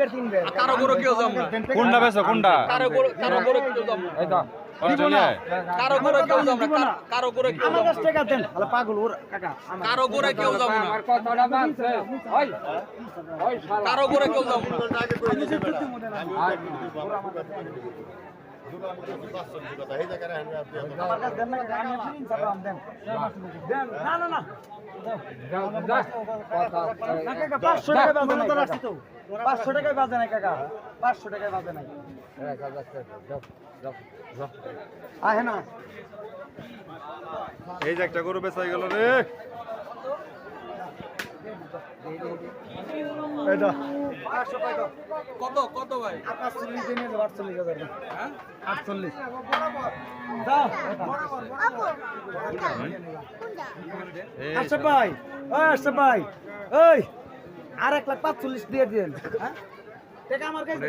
বের তিন বের কারো গরু কেউ যাম না কোনটা বেছো কোনটা কারো গরু কেউ যাম না এই তো অস্ট্রেলিয়া কারো গরু কেউ যাম না কারো গরু কেউ আমার যাম 10 টাকা দেন আরে পাগল ওর কাকা না কারো গরু কেউ যাম না কথাটা মানছে ওই ওই শালা কারো গরু কেউ যাম না আমার কাছে দেন না কাকা আমি ফিরিং চাপাম দেন দেন না না না না কাকা 500 টাকা বাজে নাই 500 টাকা বাজে নাই কাকা 500 টাকা বাজে নাই আহে না এই যে একটা গরু বেচা গেল রে এটা কত কত ভাই 48 দিনে 48,000 হ্যাঁ 48 দাও আচ্ছা ভাই ওই আচ্ছা ভাই ওই আর 1,45,000 দিয়ে দেন হ্যাঁ টাকা আমার কাছে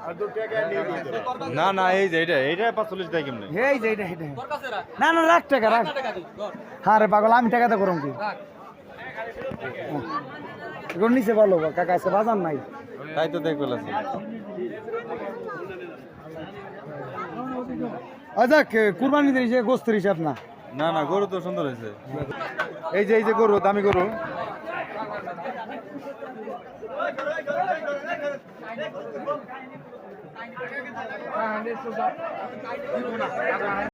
আর 2 টাকা নিয়ে দিন না না এই যে এইটা 45 দেয় কেমনে এই যে এটা এটা তোর কাছে রাখ না না রাখ টাকা রাখ টাকা দি ধর হ্যাঁ রে পাগল আমি টাকাতে করুম কি রাখ এগুলো নিচে ভালো কাকা আছে বাজার নাই তাই তো দেখ বলেছি আচ্ছা কুরবানি দিন যে গোস্তের হিসাব না না না গরু তো সুন্দর হয়েছে এই যে গরু দামি গরু